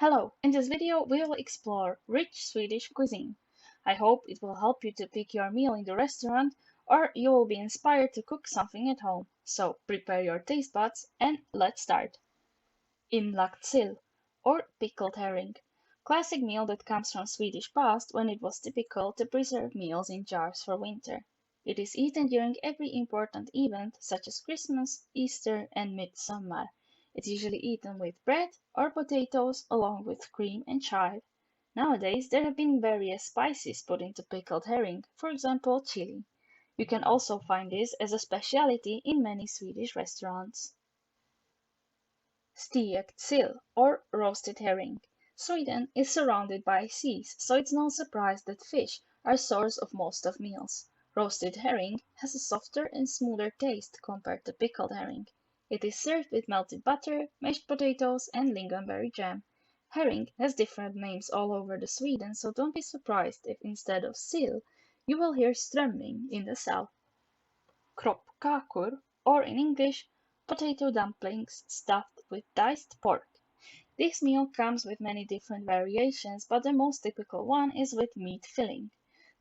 Hello, in this video we will explore rich Swedish cuisine. I hope it will help you to pick your meal in the restaurant or you will be inspired to cook something at home. So prepare your taste buds and let's start. Inlagt sill or pickled herring. Classic meal that comes from Swedish past when it was typical to preserve meals in jars for winter. It is eaten during every important event such as Christmas, Easter and Midsummer. It's usually eaten with bread or potatoes along with cream and chive. Nowadays there have been various spices put into pickled herring, for example chili. You can also find this as a specialty in many Swedish restaurants. Stekt sill or roasted herring. Sweden is surrounded by seas, so it's no surprise that fish are source of most of meals. Roasted herring has a softer and smoother taste compared to pickled herring. It is served with melted butter, mashed potatoes, and lingonberry jam. Herring has different names all over the Sweden, so don't be surprised if instead of sill you will hear strömming in the south. Peparkakur, or in English, potato dumplings stuffed with diced pork. This meal comes with many different variations, but the most typical one is with meat filling.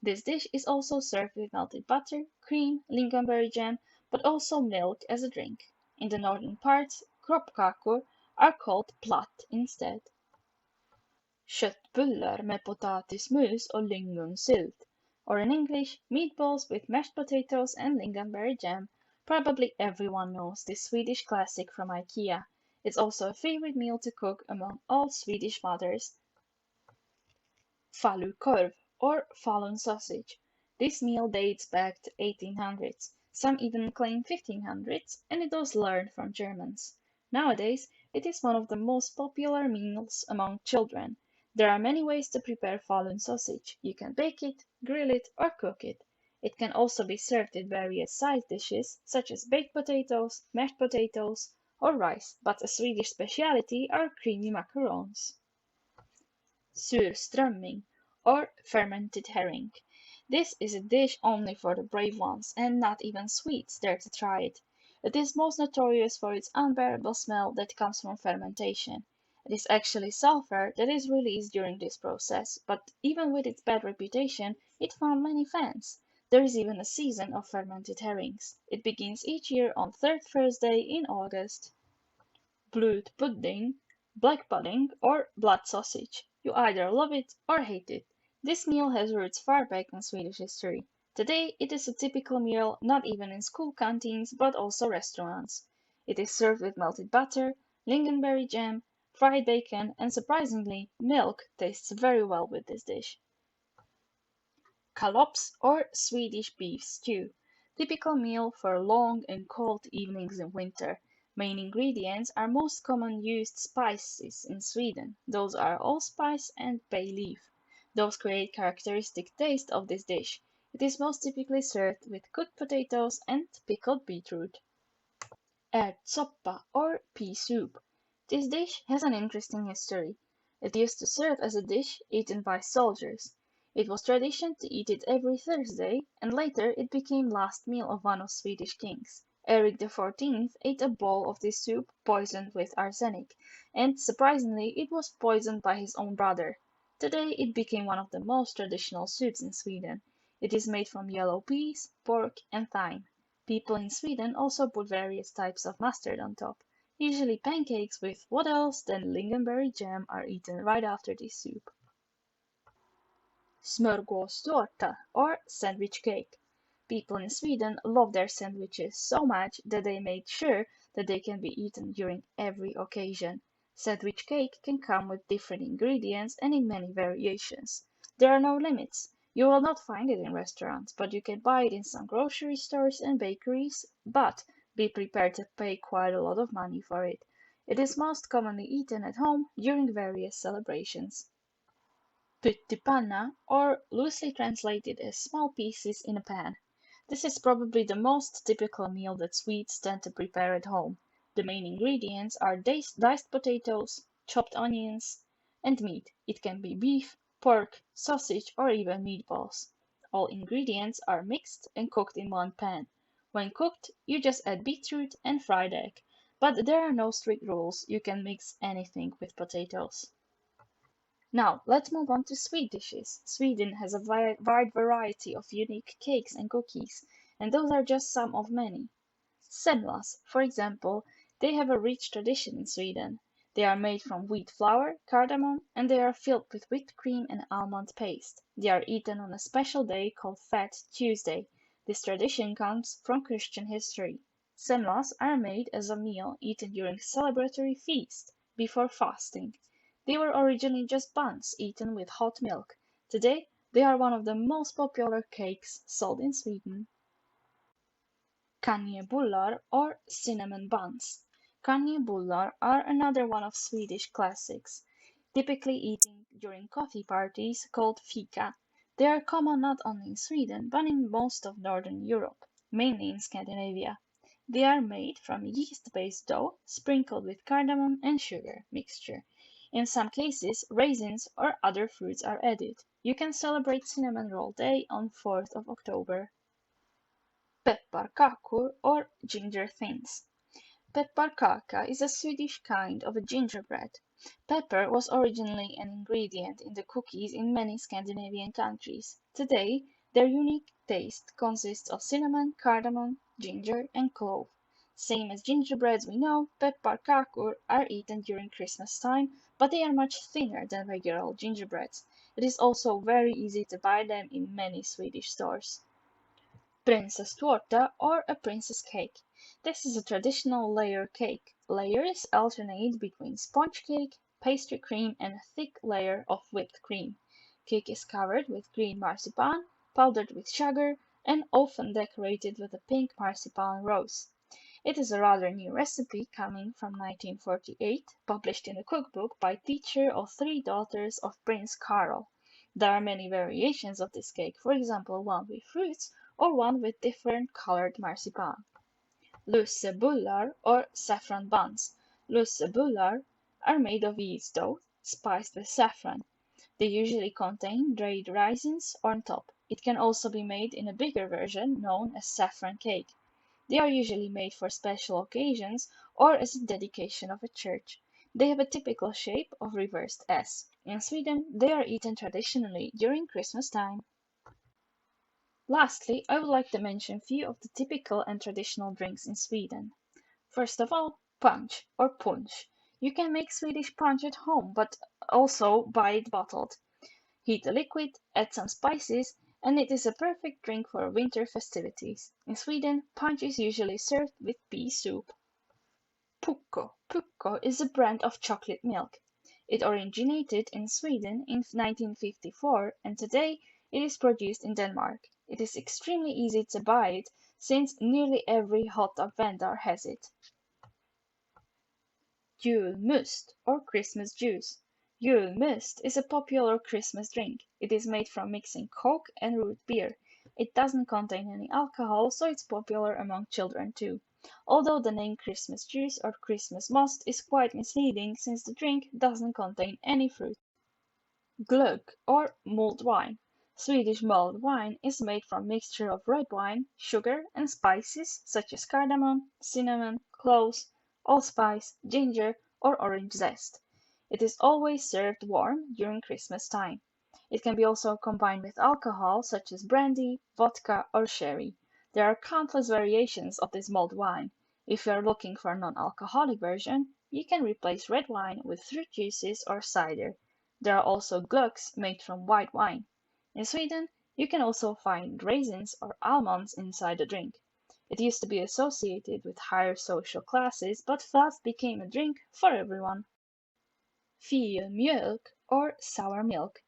This dish is also served with melted butter, cream, lingonberry jam, but also milk as a drink. In the northern parts, kroppkakor are called platt instead. Köttbullar med potatismus och lingonsylt, or in English, meatballs with mashed potatoes and lingonberry jam. Probably everyone knows this Swedish classic from IKEA. It's also a favorite meal to cook among all Swedish mothers. Falukorv, or Falun sausage. This meal dates back to 1800s. Some even claim 1500s, and it was learned from Germans. Nowadays, it is one of the most popular meals among children. There are many ways to prepare Falun sausage. You can bake it, grill it, or cook it. It can also be served with various side dishes, such as baked potatoes, mashed potatoes, or rice, but a Swedish speciality are creamy macarons. Surströmming, or fermented herring. This is a dish only for the brave ones, and not even Swedes dare to try it. It is most notorious for its unbearable smell that comes from fermentation. It is actually sulfur that is released during this process, but even with its bad reputation, it found many fans. There is even a season of fermented herrings. It begins each year on third Thursday in August. Bloot pudding, black pudding, or blood sausage. You either love it or hate it. This meal has roots far back in Swedish history. Today it is a typical meal not even in school canteens but also restaurants. It is served with melted butter, lingonberry jam, fried bacon, and surprisingly, milk tastes very well with this dish. Kalops or Swedish beef stew. Typical meal for long and cold evenings in winter. Main ingredients are most common used spices in Sweden. Those are allspice and bay leaf. Those create characteristic taste of this dish. It is most typically served with cooked potatoes and pickled beetroot. Ärtsoppa or pea soup. This dish has an interesting history. It used to serve as a dish eaten by soldiers. It was tradition to eat it every Thursday, and later it became last meal of one of Swedish kings. Eric XIV ate a bowl of this soup poisoned with arsenic, and surprisingly it was poisoned by his own brother. Today it became one of the most traditional soups in Sweden. It is made from yellow peas, pork, and thyme. People in Sweden also put various types of mustard on top. Usually pancakes with what else than lingonberry jam are eaten right after this soup. Smurgostorta, or sandwich cake. People in Sweden love their sandwiches so much that they made sure that they can be eaten during every occasion. Sandwich cake can come with different ingredients and in many variations. There are no limits. You will not find it in restaurants, but you can buy it in some grocery stores and bakeries, but be prepared to pay quite a lot of money for it. It is most commonly eaten at home during various celebrations. Pittipana, or loosely translated as small pieces in a pan. This is probably the most typical meal that Swedes tend to prepare at home. The main ingredients are diced potatoes, chopped onions, and meat. It can be beef, pork, sausage, or even meatballs. All ingredients are mixed and cooked in one pan. When cooked, you just add beetroot and fried egg. But there are no strict rules. You can mix anything with potatoes. Now, let's move on to sweet dishes. Sweden has a wide variety of unique cakes and cookies, and those are just some of many. Semlas, for example, they have a rich tradition in Sweden. They are made from wheat flour, cardamom, and they are filled with whipped cream and almond paste. They are eaten on a special day called Fat Tuesday. This tradition comes from Christian history. Semlas are made as a meal eaten during celebratory feast, before fasting. They were originally just buns eaten with hot milk. Today, they are one of the most popular cakes sold in Sweden. Kanye Bullar or cinnamon buns. Kanye Bullar are another one of Swedish classics, typically eaten during coffee parties called fika. They are common not only in Sweden but in most of Northern Europe, mainly in Scandinavia. They are made from yeast-based dough sprinkled with cardamom and sugar mixture. In some cases, raisins or other fruits are added. You can celebrate Cinnamon Roll Day on 4th of October. Peparkakur or ginger thins. Pepparkaka is a Swedish kind of a gingerbread. Pepper was originally an ingredient in the cookies in many Scandinavian countries. Today, their unique taste consists of cinnamon, cardamom, ginger, and clove. Same as gingerbreads we know, pepparkakor are eaten during Christmas time, but they are much thinner than regular gingerbreads. It is also very easy to buy them in many Swedish stores. Prinsesstårta or a princess cake. This is a traditional layer cake. Layers alternate between sponge cake, pastry cream, and a thick layer of whipped cream. Cake is covered with green marzipan, powdered with sugar, and often decorated with a pink marzipan rose. It is a rather new recipe coming from 1948, published in a cookbook by teacher of three daughters of Prince Carl. There are many variations of this cake, for example one with fruits or one with different colored marzipan. Luce Bullar or saffron buns. Luce Bullar are made of yeast dough, spiced with saffron. They usually contain dried raisins on top. It can also be made in a bigger version known as saffron cake. They are usually made for special occasions or as a dedication of a church. They have a typical shape of reversed S. In Sweden, they are eaten traditionally during Christmas time. Lastly, I would like to mention a few of the typical and traditional drinks in Sweden. First of all, punch or punch. You can make Swedish punch at home, but also buy it bottled. Heat the liquid, add some spices, and it is a perfect drink for winter festivities. In Sweden, punch is usually served with pea soup. Pucko. Pucko is a brand of chocolate milk. It originated in Sweden in 1954 and today it is produced in Denmark. It is extremely easy to buy it since nearly every hot dog vendor has it. Yule must or Christmas juice. Yule must is a popular Christmas drink. It is made from mixing Coke and root beer. It doesn't contain any alcohol, so it's popular among children too. Although the name Christmas juice or Christmas must is quite misleading since the drink doesn't contain any fruit. Glögg or mulled wine. Swedish mulled wine is made from mixture of red wine, sugar, and spices such as cardamom, cinnamon, cloves, allspice, ginger, or orange zest. It is always served warm during Christmas time. It can be also combined with alcohol such as brandy, vodka, or sherry. There are countless variations of this mulled wine. If you are looking for a non-alcoholic version, you can replace red wine with fruit juices or cider. There are also glöggs made from white wine. In Sweden, you can also find raisins or almonds inside the drink. It used to be associated with higher social classes, but fast became a drink for everyone. Filmjölk or sour milk.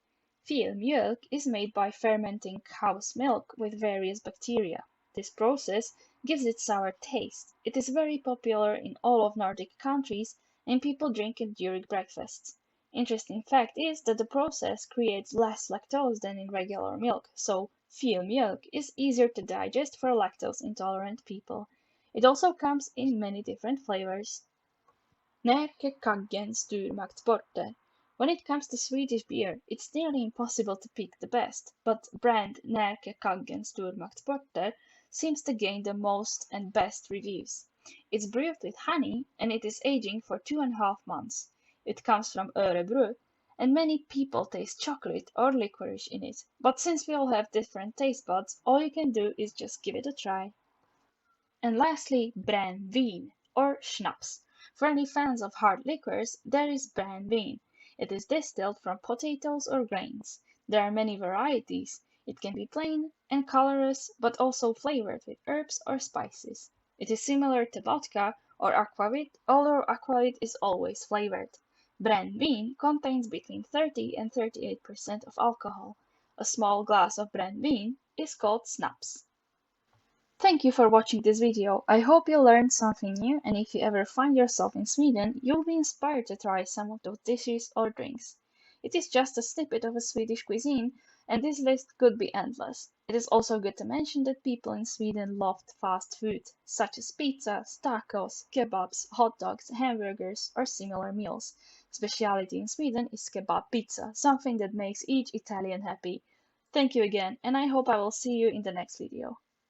Filmjölk is made by fermenting cow's milk with various bacteria. This process gives it sour taste. It is very popular in all of Nordic countries and people drink it during breakfasts. Interesting fact is that the process creates less lactose than in regular milk, so filmjölk is easier to digest for lactose intolerant people. It also comes in many different flavors. Närke Kaggen Stormaktsborter. When it comes to Swedish beer, it's nearly impossible to pick the best, but brand Närke Kaggen Stormaktsborter seems to gain the most and best reviews. It's brewed with honey and it is aging for 2.5 months. It comes from Örebro and many people taste chocolate or licorice in it. But since we all have different taste buds, all you can do is just give it a try. And lastly, brännvin, or schnapps. For any fans of hard liquors, there is brännvin. It is distilled from potatoes or grains. There are many varieties. It can be plain and colorless, but also flavored with herbs or spices. It is similar to vodka or aquavit, although aquavit is always flavored. Brännvin contains between 30 and 38% of alcohol. A small glass of brännvin is called snaps. Thank you for watching this video. I hope you learned something new, and if you ever find yourself in Sweden, you'll be inspired to try some of those dishes or drinks. It is just a snippet of a Swedish cuisine, and this list could be endless. It is also good to mention that people in Sweden love fast food, such as pizza, tacos, kebabs, hot dogs, hamburgers, or similar meals. Speciality in Sweden is kebab pizza, something that makes each Italian happy. Thank you again, and I hope I will see you in the next video.